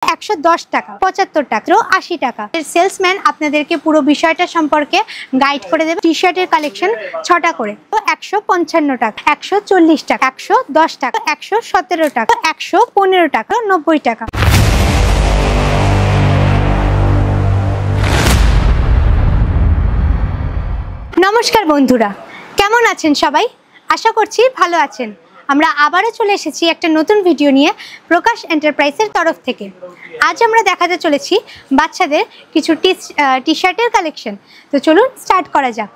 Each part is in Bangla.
110 টাকা, 75 টাকা, 80 টাকা। সেলসম্যান আপনাদেরকে পুরো বিষয়টা সম্পর্কে গাইড করে দেবে। টি শার্টের কালেকশন 6টা করে, তো 155 টাকা, 140 টাকা, 110 টাকা, 117 টাকা, 115 টাকা, 90 টাকা। নমস্কার বন্ধুরা, কেমন আছেন সবাই? আশা করছি ভালো আছেন। আমরা আবারও চলে এসেছি একটা নতুন ভিডিও নিয়ে প্রকাশ এন্টারপ্রাইজের তরফ থেকে। আজ আমরা দেখাতে চলেছি বাচ্চাদের কিছু টি শার্টের কালেকশন। তো চলুন স্টার্ট করা যাক।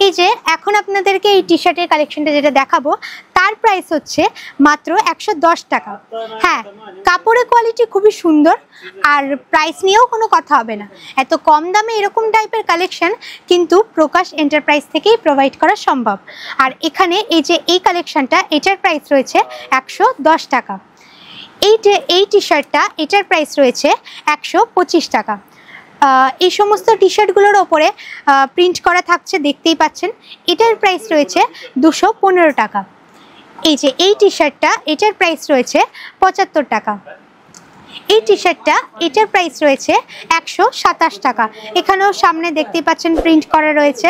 এই যে এখন আপনাদেরকে এই টি শার্টের কালেকশনটা যেটা দেখাবো তার প্রাইস হচ্ছে মাত্র 110 টাকা। হ্যাঁ, কাপড়ের কোয়ালিটি খুবই সুন্দর আর প্রাইস নিয়েও কোনো কথা হবে না। এত কম দামে এরকম টাইপের কালেকশন কিন্তু প্রকাশ এন্টারপ্রাইজ থেকেই প্রোভাইড করা সম্ভব। আর এখানে এই যে এই কালেকশনটা, এটার প্রাইস রয়েছে 110 টাকা। এই টি শার্টটা, এটার প্রাইস রয়েছে 125 টাকা। এই সমস্ত টি শার্টগুলোর ওপরে প্রিন্ট করা থাকছে, দেখতেই পাচ্ছেন। এটার প্রাইস রয়েছে 215 টাকা। এই যে এই টি শার্টটা, এটার প্রাইস রয়েছে 75 টাকা। এই টি শার্টটা, এটার প্রাইস রয়েছে 127 টাকা। এখানেও সামনে দেখতেই পাচ্ছেন প্রিন্ট করা রয়েছে।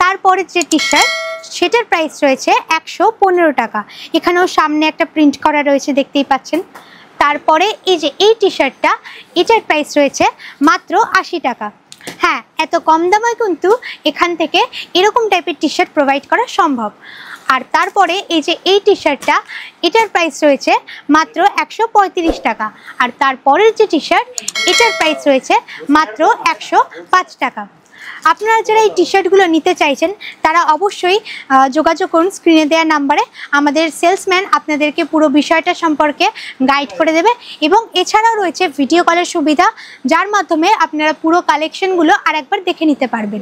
তারপরে যে টি শার্ট, সেটার প্রাইস রয়েছে 115 টাকা। এখানেও সামনে একটা প্রিন্ট করা রয়েছে, দেখতেই পাচ্ছেন। তারপরে এই যে এই টি শার্টটা, এটার প্রাইস রয়েছে মাত্র 80 টাকা। হ্যাঁ, এত কম দামে কিন্তু এখান থেকে এরকম টাইপের টি শার্ট প্রোভাইড করা সম্ভব। আর তারপরে এই যে এই টি শার্টটা, এটার প্রাইস রয়েছে মাত্র 135 টাকা। আর তারপরের যে টি শার্ট, এটার প্রাইস রয়েছে মাত্র 105 টাকা। আপনারা যারা এই টি শার্টগুলো নিতে চাইছেন তারা অবশ্যই যোগাযোগ করুন স্ক্রিনে দেওয়া নাম্বারে। আমাদের সেলসম্যান আপনাদেরকে পুরো বিষয়টা সম্পর্কে গাইড করে দেবে। এবং এছাড়াও রয়েছে ভিডিও কলের সুবিধা, যার মাধ্যমে আপনারা পুরো কালেকশনগুলো আরেকবার দেখে নিতে পারবেন।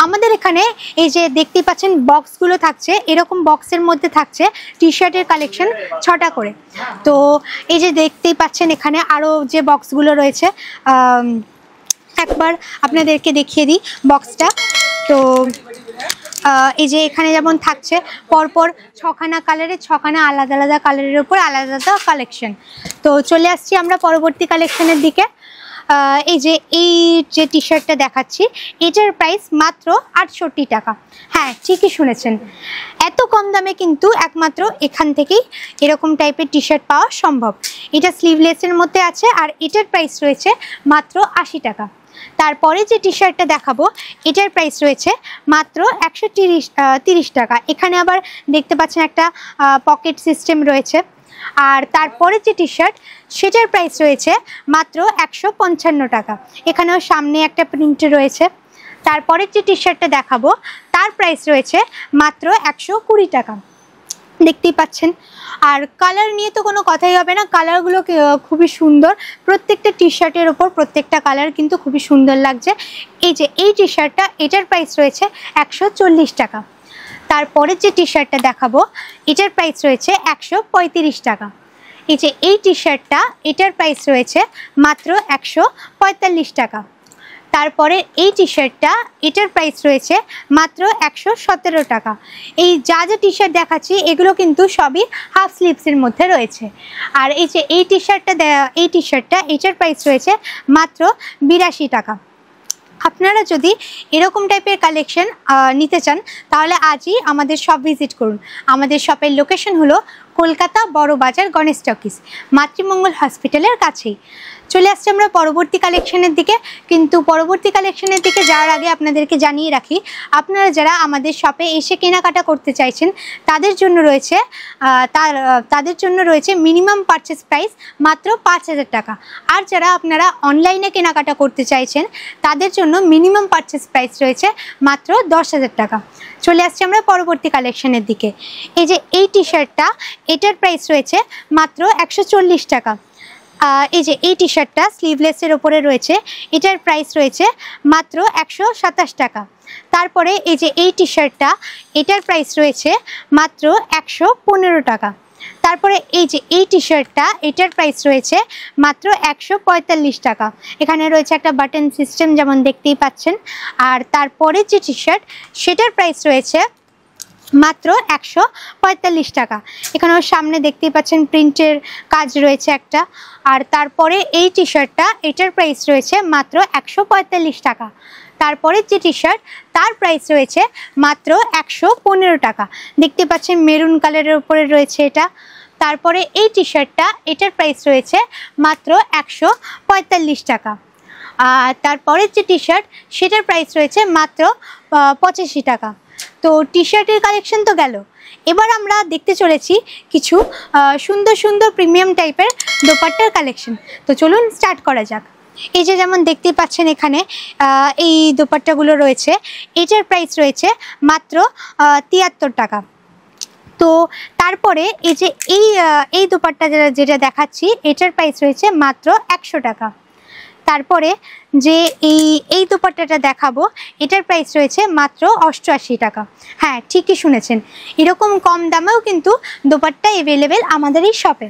আমাদের এখানে এই যে দেখতেই পাচ্ছেন বক্সগুলো থাকছে, এরকম বক্সের মধ্যে থাকছে টি শার্টের কালেকশন 6টা করে। তো এই যে দেখতেই পাচ্ছেন এখানে আরও যে বক্সগুলো রয়েছে, একবার আপনাদেরকে দেখিয়ে দিই বক্সটা। তো এই যে এখানে যেমন থাকছে পরপর 6খানা কালারের, 6খানা আলাদা আলাদা কালারের উপর আলাদা আলাদা কালেকশন। তো চলে আসছি আমরা পরবর্তী কালেকশনের দিকে। এই যে টি শার্টটা দেখাচ্ছি, এটার প্রাইস মাত্র 68 টাকা। হ্যাঁ, ঠিকই শুনেছেন, এত কম দামে কিন্তু একমাত্র এখান থেকেই এরকম টাইপের টি শার্ট পাওয়া সম্ভব। এটা স্লিভলেসের মধ্যে আছে আর এটার প্রাইস রয়েছে মাত্র 80 টাকা। তারপরে যে টি শার্টটা দেখাবো, এটার প্রাইস রয়েছে মাত্র 130 টাকা। এখানে আবার দেখতে পাচ্ছেন একটা পকেট সিস্টেম রয়েছে। আর তারপরে যে টি শার্ট, সেটার প্রাইস রয়েছে মাত্র 155 টাকা। এখানেও সামনে একটা প্রিন্ট রয়েছে। তারপরে যে টি শার্টটা দেখাবো তার প্রাইস রয়েছে মাত্র 120 টাকা, দেখতেই পাচ্ছেন। আর কালার নিয়ে তো কোনো কথাই হবে না, কালারগুলো খুবই সুন্দর। প্রত্যেকটা টি শার্টের ওপর প্রত্যেকটা কালার কিন্তু খুবই সুন্দর লাগছে। এই যে এই টি শার্টটা, এটার প্রাইস রয়েছে 140 টাকা। তারপরের যে টি শার্টটা দেখাবো, এটার প্রাইস রয়েছে 135 টাকা। এই যে এই টি শার্টটা, এটার প্রাইস রয়েছে মাত্র 145 টাকা। তারপরে এই টি শার্টটা, এটার প্রাইস রয়েছে মাত্র 117 টাকা। এই যা টি শার্ট দেখাচ্ছি এগুলো কিন্তু সবই হাফ স্লিভসের মধ্যে রয়েছে। আর এই যে এই টি শার্টটা, এটার প্রাইস রয়েছে মাত্র 82 টাকা। আপনারা যদি এরকম টাইপের কালেকশন নিতে চান তাহলে আজই আমাদের শপ ভিজিট করুন। আমাদের শপের লোকেশন হলো কলকাতা বড় বাজার, গণেশ টকিজ, মাতৃমঙ্গল হসপিটালের কাছেই। চলে আসছি আমরা পরবর্তী কালেকশনের দিকে। কিন্তু পরবর্তী কালেকশনের দিকে যাওয়ার আগে আপনাদেরকে জানিয়ে রাখি, আপনারা যারা আমাদের শপে এসে কেনাকাটা করতে চাইছেন তাদের জন্য রয়েছে মিনিমাম পারচেস প্রাইস মাত্র 5000 টাকা। আর যারা আপনারা অনলাইনে কেনাকাটা করতে চাইছেন তাদের জন্য মিনিমাম পারচেস প্রাইস রয়েছে মাত্র 10,000 টাকা। চলে আসছি আমরা পরবর্তী কালেকশনের দিকে। এই যে এই টি শার্টটা, এটার প্রাইস রয়েছে মাত্র 140 টাকা। এই যে এই টি শার্টটা স্লিভলেসের ওপরে রয়েছে, এটার প্রাইস রয়েছে মাত্র 127 টাকা। তারপরে এই যে এই টি শার্টটা, এটার প্রাইস রয়েছে মাত্র 115 টাকা। তারপরে এই যে এই টি শার্টটা, এটার প্রাইস রয়েছে মাত্র 145 টাকা। এখানে রয়েছে একটা বাটন সিস্টেম, যেমন দেখতেই পাচ্ছেন। আর তারপরে যে টি শার্ট, সেটার প্রাইস রয়েছে মাত্র 145 টাকা। এখানেও সামনে দেখতেই পাচ্ছেন প্রিন্টের কাজ রয়েছে একটা। আর তারপরে এই টি শার্টটা, এটার প্রাইস রয়েছে মাত্র 145 টাকা। তারপরে যে টি শার্ট, তার প্রাইস রয়েছে মাত্র 115 টাকা। দেখতে পাচ্ছেন মেরুন কালারের উপরে রয়েছে এটা। তারপরে এই টি শার্টটা, এটার প্রাইস রয়েছে মাত্র 145 টাকা। আর তারপরে যে টি শার্ট, সেটার প্রাইস রয়েছে মাত্র 85 টাকা। তো টি শার্টের কালেকশন তো গেল, এবার আমরা দেখতে চলেছি কিছু সুন্দর সুন্দর প্রিমিয়াম টাইপের দোপাট্টার কালেকশন। তো চলুন স্টার্ট করা যাক। এই যে যেমন দেখতেই পাচ্ছেন এখানে এই দোপাট্টাগুলো রয়েছে, এটার প্রাইস রয়েছে মাত্র 73 টাকা। তো তারপরে এই যে এই দোপাট্টা যেটা দেখাচ্ছি, এটার প্রাইস রয়েছে মাত্র 100 টাকা। তারপরে যে এই দোপাট্টাটা দেখাবো, এটার প্রাইস রয়েছে মাত্র 88 টাকা। হ্যাঁ, ঠিকই শুনেছেন, এরকম কম দামেও কিন্তু দোপাট্টা অ্যাভেলেবেল আমাদের এই শপে।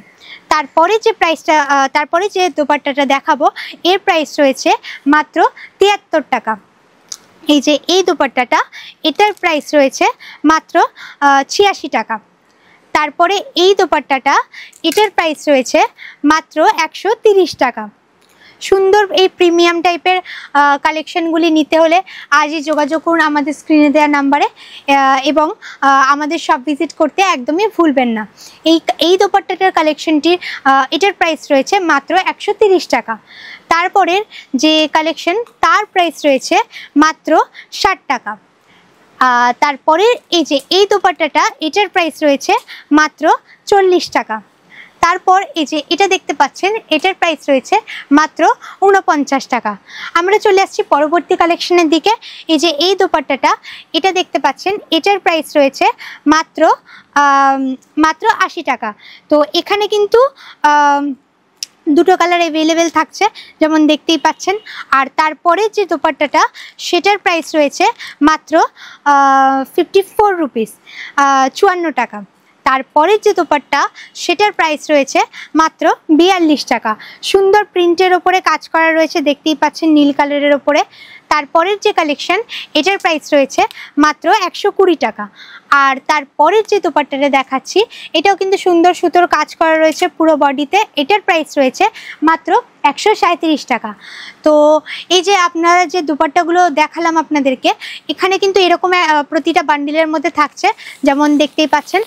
তারপরে যে দোপাট্টাটা দেখাবো, এর প্রাইস রয়েছে মাত্র 73 টাকা। এই যে এই দোপাট্টাটা, এটার প্রাইস রয়েছে মাত্র 86 টাকা। তারপরে এই দোপাট্টাটা, এটার প্রাইস রয়েছে মাত্র 130 টাকা। সুন্দর এই প্রিমিয়াম টাইপের কালেকশনগুলি নিতে হলে আজই যোগাযোগ করুন আমাদের স্ক্রিনে দেওয়া নাম্বারে, এবং আমাদের শপ ভিজিট করতে একদমই ভুলবেন না। এই দোপাট্টাটার কালেকশনটির এটার প্রাইস রয়েছে মাত্র 130 টাকা। তারপরের যে কালেকশন, তার প্রাইস রয়েছে মাত্র 60 টাকা। তারপরে এই যে এই দোপাট্টাটা, এটার প্রাইস রয়েছে মাত্র 40 টাকা। তারপর এই যে এটা দেখতে পাচ্ছেন, এটার প্রাইস রয়েছে মাত্র 49 টাকা। আমরা চলে আসছি পরবর্তী কালেকশনের দিকে। এই যে এই দোপাট্টাটা, এটা দেখতে পাচ্ছেন, এটার প্রাইস রয়েছে মাত্র 80 টাকা। তো এখানে কিন্তু দুটো কালার অ্যাভেলেবেল থাকছে, যেমন দেখতেই পাচ্ছেন। আর তারপরে যে দোপাট্টাটা, সেটার প্রাইস রয়েছে মাত্র 54 রুপিস, 54 টাকা। তারপরের যে দোপাট্টা, সেটার প্রাইস রয়েছে মাত্র 42 টাকা। সুন্দর প্রিন্টের ওপরে কাজ করা রয়েছে, দেখতেই পাচ্ছেন নীল কালারের ওপরে। তারপরের যে কালেকশন, এটার প্রাইস রয়েছে মাত্র 120 টাকা। আর তারপরের যে দোপাট্টাটা দেখাচ্ছি, এটাও কিন্তু সুন্দর সুতোর কাজ করা রয়েছে পুরো বডিতে। এটার প্রাইস রয়েছে মাত্র 137 টাকা। তো এই যে আপনারা যে দোপাট্টাগুলো দেখালাম আপনাদেরকে, এখানে কিন্তু এরকম প্রতিটা বান্ডিলের মধ্যে থাকছে, যেমন দেখতেই পাচ্ছেন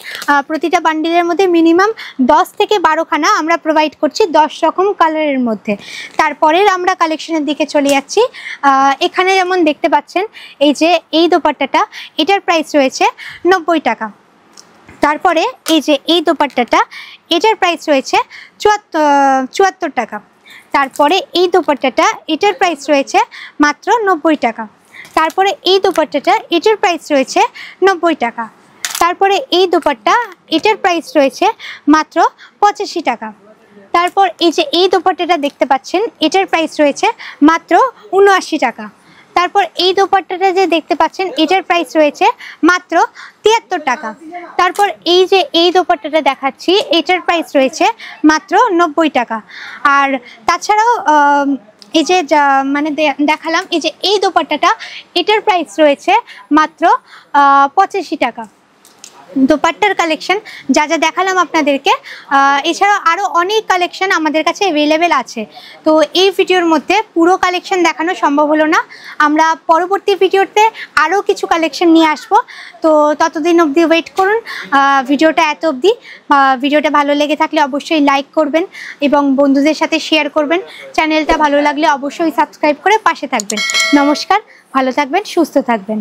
প্রতিটা বান্ডিলের মধ্যে মিনিমাম 10 থেকে 12 খানা আমরা প্রোভাইড করছি 10 রকম কালারের মধ্যে। তারপরের আমরা কালেকশনের দিকে চলে যাচ্ছি। এখানে যেমন দেখতে পাচ্ছেন, এই যে এই দোপাট্টাটা, এটার প্রাইস রয়েছে 90 টাকা। তারপরে এই যে এই দোপাট্টাটা, এটার প্রাইস রয়েছে 74 টাকা। তারপরে এই দোপাট্টাটা, এটার প্রাইস রয়েছে মাত্র 90 টাকা। তারপরে এই দোপাট্টাটা, এটার প্রাইস রয়েছে 90 টাকা। তারপরে এই দোপাট্টা, এটার প্রাইস রয়েছে মাত্র 85 টাকা। তারপর এই যে এই দোপাট্টাটা দেখতে পাচ্ছেন, এটার প্রাইস রয়েছে মাত্র 79 টাকা। তারপর এই দোপাট্টাটা যে দেখতে পাচ্ছেন, এটার প্রাইস রয়েছে মাত্র 73 টাকা। তারপর এই যে এই দোপাট্টাটা দেখাচ্ছি, এটার প্রাইস রয়েছে মাত্র 90 টাকা। আর তাছাড়াও এই যে মানে দেখালাম, এই যে এই দোপাট্টাটা, এটার প্রাইস রয়েছে মাত্র 85 টাকা। দোপাট্টার কালেকশন যা যা দেখালাম আপনাদেরকে, এছাড়াও আরও অনেক কালেকশন আমাদের কাছে অ্যাভেলেবেল আছে। তো এই ভিডিওর মধ্যে পুরো কালেকশন দেখানো সম্ভব হলো না, আমরা পরবর্তী ভিডিওতে আরও কিছু কালেকশন নিয়ে আসবো। তো ততদিন অবধি ওয়েট করুন। ভিডিওটা এত অবধি। ভিডিওটা ভালো লেগে থাকলে অবশ্যই লাইক করবেন এবং বন্ধুদের সাথে শেয়ার করবেন। চ্যানেলটা ভালো লাগলে অবশ্যই সাবস্ক্রাইব করে পাশে থাকবেন। নমস্কার, ভালো থাকবেন, সুস্থ থাকবেন।